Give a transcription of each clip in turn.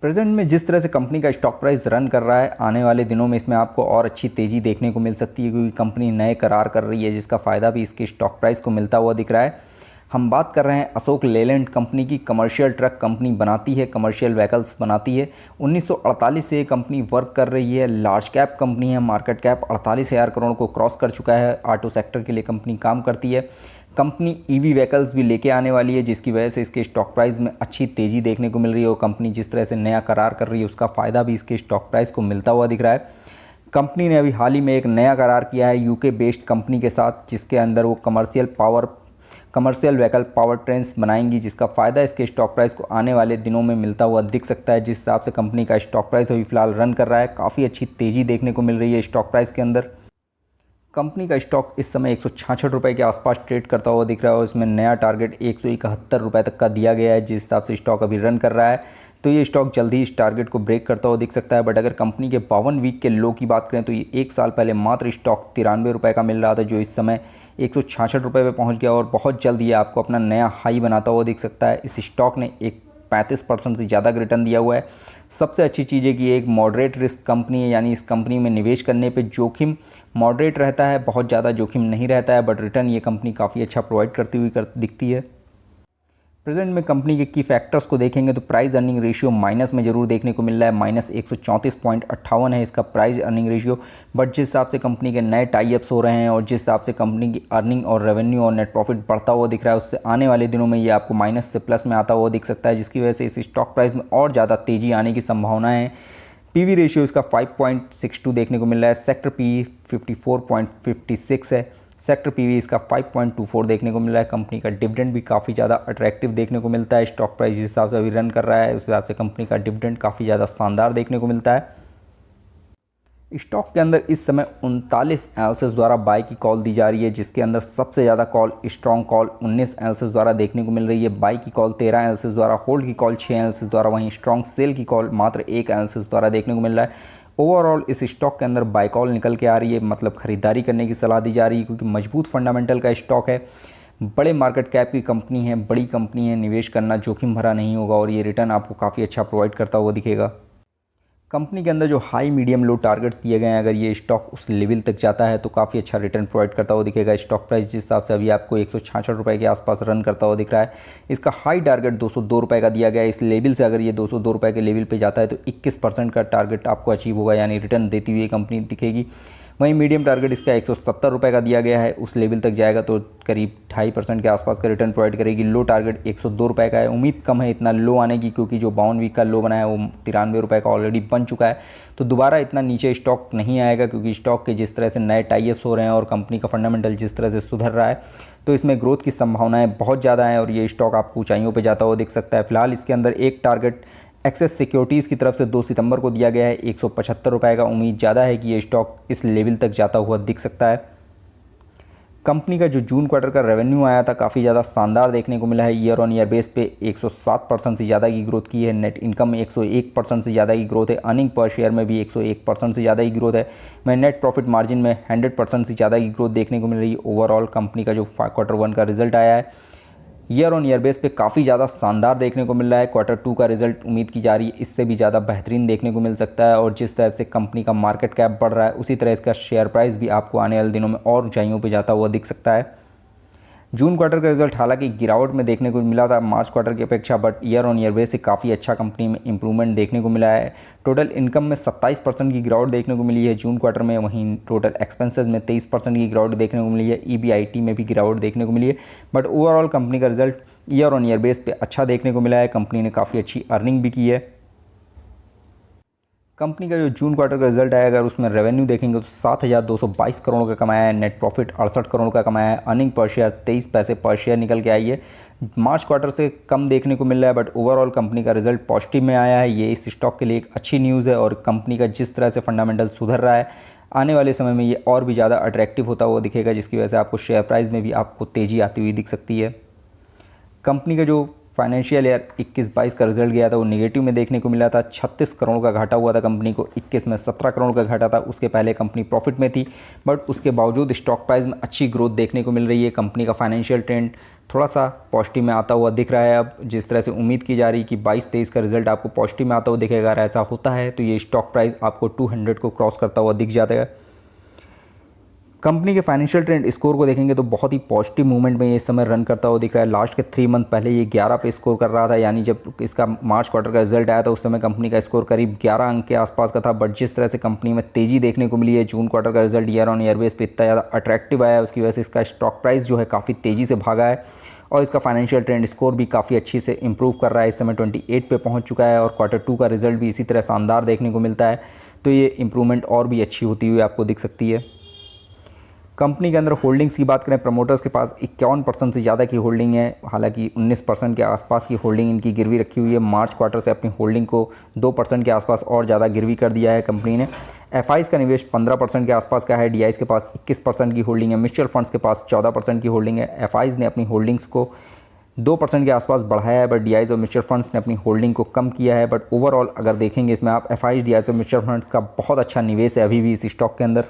Present में जिस तरह से कंपनी का स्टॉक प्राइस रन कर रहा है, आने वाले दिनों में इसमें आपको और अच्छी तेज़ी देखने को मिल सकती है, क्योंकि कंपनी नए करार कर रही है जिसका फ़ायदा भी इसके स्टॉक प्राइस को मिलता हुआ दिख रहा है। हम बात कर रहे हैं अशोक लेलैंड कंपनी की। कमर्शियल ट्रक कंपनी बनाती है, कमर्शियल व्हीकल्स बनाती है। 1948 से ये कंपनी वर्क कर रही है। लार्ज कैप कंपनी है, मार्केट कैप 48,000 करोड़ को क्रॉस कर चुका है। ऑटो सेक्टर के लिए कंपनी काम करती है। कंपनी ईवी व्हीकल्स भी लेके आने वाली है, जिसकी वजह से इसके स्टॉक प्राइस में अच्छी तेज़ी देखने को मिल रही है और कंपनी जिस तरह से नया करार कर रही है उसका फ़ायदा भी इसके स्टॉक प्राइस को मिलता हुआ दिख रहा है। कंपनी ने अभी हाल ही में एक नया करार किया है यूके बेस्ड कंपनी के साथ, जिसके अंदर वो कमर्शियल व्हीकल पावर ट्रेन्स बनाएंगी, जिसका फ़ायदा इसके स्टॉक प्राइस को आने वाले दिनों में मिलता हुआ दिख सकता है। जिस हिसाब से कंपनी का स्टॉक प्राइस अभी फ़िलहाल रन कर रहा है, काफ़ी अच्छी तेज़ी देखने को मिल रही है स्टॉक प्राइस के अंदर। कंपनी का स्टॉक इस समय 166 रुपये के आसपास ट्रेड करता हुआ दिख रहा है और इसमें नया टारगेट 171 रुपये तक का दिया गया है। जिस हिसाब से स्टॉक अभी रन कर रहा है, तो ये स्टॉक जल्दी ही इस टारगेट को ब्रेक करता हुआ दिख सकता है। बट अगर कंपनी के 52 वीक के लो की बात करें तो ये एक साल पहले मात्र स्टॉक 93 रुपये का मिल रहा था, जो इस समय 166 रुपये पर पहुँच गया और बहुत जल्द ये आपको अपना नया हाई बनाता हुआ दिख सकता है। इस स्टॉक ने एक 35% से ज़्यादा रिटर्न दिया हुआ है। सबसे अच्छी चीज़ है कि ये एक मॉडरेट रिस्क कंपनी है, यानी इस कंपनी में निवेश करने पे जोखिम मॉडरेट रहता है, बहुत ज़्यादा जोखिम नहीं रहता है, बट रिटर्न ये कंपनी काफ़ी अच्छा प्रोवाइड करती हुई दिखती है। प्रेजेंट में कंपनी के की फैक्टर्स को देखेंगे तो प्राइस अर्निंग रेशियो माइनस में ज़रूर देखने को मिल रहा है। -134.58 है इसका प्राइस अर्निंग रेशियो। बट जिस हिसाब से कंपनी के नए टाई अप्स हो रहे हैं और जिस हिसाब से कंपनी की अर्निंग और रेवेन्यू और नेट प्रॉफिट बढ़ता हुआ दिख रहा है, उससे आने वाले दिनों में ये आपको माइनस से प्लस में आता हुआ दिख सकता है, जिसकी वजह से इस स्टॉक प्राइस में और ज़्यादा तेज़ी आने की संभावना है। पीवी रेशियो इसका 5.62 देखने को मिल रहा है। सेक्टर पी 54.56 है। सेक्टर पीवी इसका 5.24 देखने को मिल रहा है। कंपनी का डिविडेंड भी काफ़ी ज़्यादा अट्रैक्टिव देखने को मिलता है। स्टॉक प्राइस जिस हिसाब से अभी रन कर रहा है उस हिसाब से कंपनी का डिविडेंड काफ़ी ज़्यादा शानदार देखने को मिलता है। स्टॉक के अंदर इस समय 39 एनालिसिस द्वारा बाय की कॉल दी जा रही है, जिसके अंदर सबसे ज़्यादा कॉल स्ट्रॉन्ग कॉल 19 एनालिसिस द्वारा देखने को मिल रही है। बाय की कॉल 13 एनालिसिस द्वारा, होल्ड की कॉल 6 एनालिसिस द्वारा, वहीं स्ट्रॉन्ग सेल की कॉल मात्र 1 एनालिसिस द्वारा देखने को मिल रहा है। ओवरऑल इस स्टॉक के अंदर बाय कॉल निकल के आ रही है, मतलब खरीदारी करने की सलाह दी जा रही है, क्योंकि मजबूत फंडामेंटल का स्टॉक है, बड़े मार्केट कैप की कंपनी है, बड़ी कंपनी है, निवेश करना जोखिम भरा नहीं होगा और ये रिटर्न आपको काफ़ी अच्छा प्रोवाइड करता हुआ दिखेगा। कंपनी के अंदर जो हाई मीडियम लो टारगेट्स दिए गए हैं, अगर ये स्टॉक उस लेवल तक जाता है तो काफ़ी अच्छा रिटर्न प्रोवाइड करता हुआ दिखेगा। स्टॉक प्राइस जिस हिसाब से अभी आपको 166 रुपये के आसपास रन करता हुआ दिख रहा है, इसका हाई टारगेट 202 रुपये का दिया गया है। इस लेवल से अगर ये 202 रुपये के लेवल पे जाता है तो 21% का टारगेट आपको अचीव होगा, यानी रिटर्न देती हुई कंपनी दिखेगी। वहीं मीडियम टारगेट इसका 170 रुपये का दिया गया है, उस लेवल तक जाएगा तो करीब 2.5% के आसपास का रिटर्न प्रोवाइड करेगी। लो टारगेट 102 रुपये का है, उम्मीद कम है इतना लो आने की, क्योंकि जो 52 वीक का लो बना है वो 93 रुपये का ऑलरेडी बन चुका है, तो दोबारा इतना नीचे स्टॉक नहीं आएगा, क्योंकि स्टॉक के जिस तरह से नए टाई अप्स हो रहे हैं और कंपनी का फंडामेंटल जिस तरह से सुधर रहा है, तो इसमें ग्रोथ की संभावनाएं बहुत ज़्यादा हैं और ये स्टॉक आपको ऊंचाइयों पर जाता हुआ दिख सकता है। फिलहाल इसके अंदर एक टारगेट एक्सेस सिक्योरिटीज़ की तरफ से 2 सितंबर को दिया गया है 175 रुपये का। उम्मीद ज़्यादा है कि ये स्टॉक इस लेवल तक जाता हुआ दिख सकता है। कंपनी का जो जून क्वार्टर का रेवेन्यू आया था काफ़ी ज़्यादा शानदार देखने को मिला है। ईयर ऑन ईयर बेस पे 107% से ज़्यादा की ग्रोथ की है। नेट इनकम में 101% से ज़्यादा की ग्रोथ है। अर्निंग पर शेयर में भी 101% से ज़्यादा की ग्रोथ है। मैं नेट प्रॉफिट मार्जिन में 100% से ज़्यादा की ग्रोथ देखने को मिल रही है। ओवरऑल कंपनी का जो क्वार्टर 1 का रिजल्ट आया है ईयर ऑन ईयर बेस पे काफ़ी ज़्यादा शानदार देखने को मिल रहा है। क्वार्टर 2 का रिजल्ट उम्मीद की जा रही है इससे भी ज़्यादा बेहतरीन देखने को मिल सकता है। और जिस तरह से कंपनी का मार्केट कैप बढ़ रहा है, उसी तरह इसका शेयर प्राइस भी आपको आने वाले दिनों में और ऊंचाइयों पे जाता हुआ दिख सकता है। जून क्वार्टर का रिजल्ट हालांकि गिरावट में देखने को मिला था मार्च क्वार्टर की अपेक्षा, but year on year base से काफ़ी अच्छा कंपनी में इंप्रूवमेंट देखने को मिला है। टोटल इनकम में 27% की गिरावट देखने को मिली है जून क्वार्टर में। वहीं टोटल एक्सपेंसेस में 23% की गिरावट देखने को मिली है। ईबीआईटी में भी गिरावट देखने को मिली है। बट ओवरऑल कंपनी का result year on year base पे अच्छा देखने को मिला है। कंपनी ने काफ़ी अच्छी अर्निंग भी की है। कंपनी का जो जून क्वार्टर का रिजल्ट आया, अगर उसमें रेवेन्यू देखेंगे तो 7,222 करोड़ का कमाया है। नेट प्रॉफिट 68 करोड़ का कमाया है। अर्निंग पर शेयर 23 पैसे पर शेयर निकल के आई है। मार्च क्वार्टर से कम देखने को मिल रहा है, बट ओवरऑल कंपनी का रिजल्ट पॉजिटिव में आया है। ये इस स्टॉक के लिए एक अच्छी न्यूज़ है और कंपनी का जिस तरह से फंडामेंटल सुधर रहा है, आने वाले समय में ये और भी ज़्यादा अट्रैक्टिव होता हुआ दिखेगा, जिसकी वजह से आपको शेयर प्राइस में भी आपको तेज़ी आती हुई दिख सकती है। कंपनी का जो फाइनेंशियल ईयर 21-22 का रिजल्ट गया था वो नेगेटिव में देखने को मिला था। 36 करोड़ का घाटा हुआ था कंपनी को, 21 में 17 करोड़ का घाटा था। उसके पहले कंपनी प्रॉफिट में थी, बट उसके बावजूद स्टॉक प्राइस में अच्छी ग्रोथ देखने को मिल रही है। कंपनी का फाइनेंशियल ट्रेंड थोड़ा सा पॉजिटिव में आता हुआ दिख रहा है। अब जिस तरह से उम्मीद की जा रही है कि 22-23 का रिजल्ट आपको पॉजिटिव में आता हुआ दिखेगा, अगर ऐसा होता है तो ये स्टॉक प्राइस आपको 200 को क्रॉस करता हुआ दिख जाता है। कंपनी के फाइनेंशियल ट्रेंड स्कोर को देखेंगे तो बहुत ही पॉजिटिव मूवमेंट में ये इस समय रन करता हुआ दिख रहा है। लास्ट के 3 मंथ पहले ये 11 पे स्कोर कर रहा था, यानी जब इसका मार्च क्वार्टर का रिजल्ट आया था उस समय कंपनी का स्कोर करीब 11 अंक के आसपास का था। बट जिस तरह से कंपनी में तेज़ी देखने को मिली है, जून क्वार्टर का result year on year base पे इतना ज़्यादा अट्रैक्टिव आया है, उसकी वजह से इसका स्टॉक प्राइस जो है काफ़ी तेज़ी से भागा है और इसका फाइनेंशियल ट्रेंड स्कोर भी काफ़ी अच्छी से इंप्रूव कर रहा है। इस समय 28 पे पहुंच चुका है और क्वार्टर 2 का रिजल्ट भी इसी तरह शानदार देखने को मिलता है, तो ये इंप्रूवमेंट और भी अच्छी होती हुई आपको दिख सकती है। कंपनी के अंदर होल्डिंग्स की बात करें, प्रमोटर्स के पास 51% से ज़्यादा की होल्डिंग है, हालांकि 19% के आसपास की होल्डिंग इनकी गिरवी रखी हुई है। मार्च क्वार्टर से अपनी होल्डिंग को 2% के आसपास और ज़्यादा गिरवी कर दिया है कंपनी ने। एफआईज़ का निवेश 15% के आसपास का है, डीआईज़ के पास 21% की होल्डिंग है, म्यूचुअल फंड्स के पास 14% की होल्डिंग है। एफआईज़ ने अपनी होल्डिंग्स को 2% के आसपास बढ़ाया है, बट डीआईज़ और म्यूचुअल फंड्स ने अपनी होल्डिंग को कम किया है। बट ओवरऑल अगर देखेंगे इसमें आप एफआईज़, डीआईज़ और म्यूचुअल फंड्स का बहुत अच्छा निवेश है अभी भी इस स्टॉक के अंदर।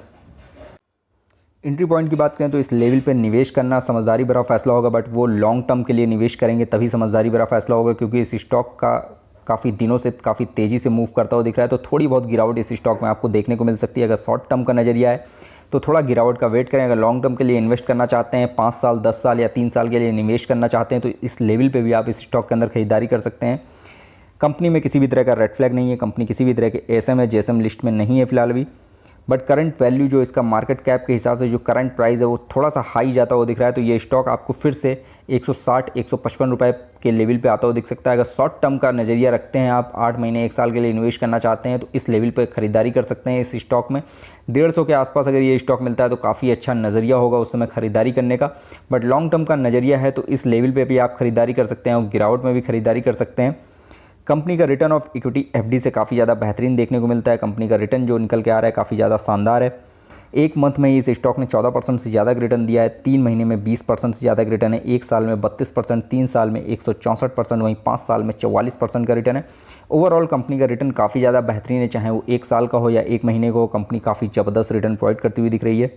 एंट्री पॉइंट की बात करें तो इस लेवल पे निवेश करना समझदारी भरा फैसला होगा, बट वो लॉन्ग टर्म के लिए निवेश करेंगे तभी समझदारी भरा फैसला होगा, क्योंकि इस स्टॉक का काफ़ी दिनों से काफ़ी तेज़ी से मूव करता हुआ दिख रहा है। तो थोड़ी बहुत गिरावट इस स्टॉक में आपको देखने को मिल सकती है। अगर शॉर्ट टर्म का नज़रिया है तो थोड़ा गिरावट का वेट करें। अगर लॉन्ग टर्म के लिए इन्वेस्ट करना चाहते हैं, 5 साल, 10 साल या 3 साल के लिए निवेश करना चाहते हैं, तो इस लेवल पर भी आप इस स्टॉक के अंदर खरीदारी कर सकते हैं। कंपनी में किसी भी तरह का रेड फ्लैग नहीं है, कंपनी किसी भी तरह के एसएम या जेएसएम लिस्ट में नहीं है फिलहाल भी। बट करंट वैल्यू जो इसका मार्केट कैप के हिसाब से जो करंट प्राइस है वो थोड़ा सा हाई जाता हुआ दिख रहा है, तो ये स्टॉक आपको फिर से 160-155 रुपये के लेवल पे आता हुआ दिख सकता है। अगर शॉर्ट टर्म का नज़रिया रखते हैं आप, 8 महीने 1 साल के लिए इन्वेस्ट करना चाहते हैं, तो इस लेवल पे खरीदारी कर सकते हैं इस स्टॉक में। 150 के आसपास अगर ये स्टॉक मिलता है तो काफ़ी अच्छा नज़रिया होगा उस समय खरीदारी करने का। बट लॉन्ग टर्म का नज़रिया है तो इस लेवल पर भी आप खरीदारी कर सकते हैं और गिरावट में भी खरीदारी कर सकते हैं। कंपनी का रिटर्न ऑफ इक्विटी एफडी से काफ़ी ज़्यादा बेहतरीन देखने को मिलता है। कंपनी का रिटर्न जो निकल के आ रहा है काफ़ी ज़्यादा शानदार है। 1 मंथ में इस स्टॉक ने 14% से ज़्यादा रिटर्न दिया है, 3 महीने में 20% से ज़्यादा रिटर्न है, 1 साल में 32%, 3 साल में 164%, वहीं 5 साल में 44% का रिटर्न है। ओवरऑल कंपनी का रिटर्न काफ़ी ज़्यादा बेहतरीन है, चाहे वो 1 साल का हो या 1 महीने का हो, कंपनी काफ़ी ज़बरदस्त रिटर्न प्रोवाइड करती हुई दिख रही है।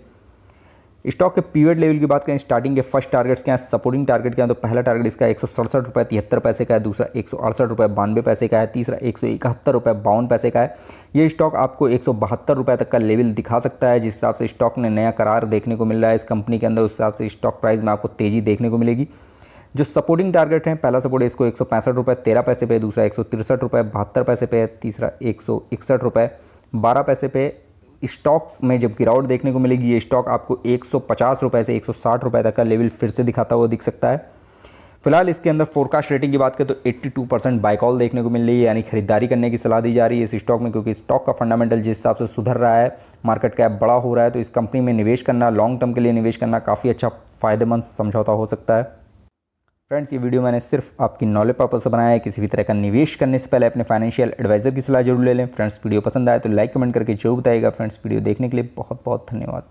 स्टॉक के पीरियड लेवल की बात करें, स्टार्टिंग के फर्स्ट टारगेट्स क्या हैं, सपोर्टिंग टारगेट क्या है, तो पहला टारगेट इसका 167 रुपये 73 पैसे का है, दूसरा 168 रुपये 92 पैसे का है, तीसरा 171 रुपये 52 पैसे का है। ये स्टॉक आपको 172 रुपये तक का लेवल दिखा सकता है। जिस हिसाब से स्टॉक ने नया करार देखने को मिल रहा है इस कंपनी के अंदर, उस हिसाब से स्टॉक प्राइस में आपको तेज़ी देखने को मिलेगी। जो सपोर्टिंग टारगेट है, पहला सपोर्ट है इसको 165 रुपये 13 पैसे पे, दूसरा 163 रुपये 72 पैसे पे, तीसरा 161 रुपये 12 पैसे पे। स्टॉक में जब गिरावट देखने को मिलेगी, ये स्टॉक आपको 150 रुपये से 160 रुपये तक का लेवल फिर से दिखाता हुआ दिख सकता है। फिलहाल इसके अंदर फोरकास्ट रेटिंग की बात करें तो 82% बाय कॉल देखने को मिल रही है, यानी खरीदारी करने की सलाह दी जा रही है इस स्टॉक में, क्योंकि स्टॉक का फंडामेंटल जिस हिसाब से सुधर रहा है, मार्केट कैप बड़ा हो रहा है, तो इस कंपनी में निवेश करना, लॉन्ग टर्म के लिए निवेश करना काफ़ी अच्छा फ़ायदेमंद समझौता हो सकता है। फ्रेंड्स, ये वीडियो मैंने सिर्फ आपकी नॉलेज पर्पज से बनाया है। किसी भी तरह का निवेश करने से पहले अपने फाइनेंशियल एडवाइजर की सलाह जरूर ले लें। फ्रेंड्स, वीडियो पसंद आए तो लाइक कमेंट करके जरूर बताइएगा। फ्रेंड्स, वीडियो देखने के लिए बहुत बहुत धन्यवाद।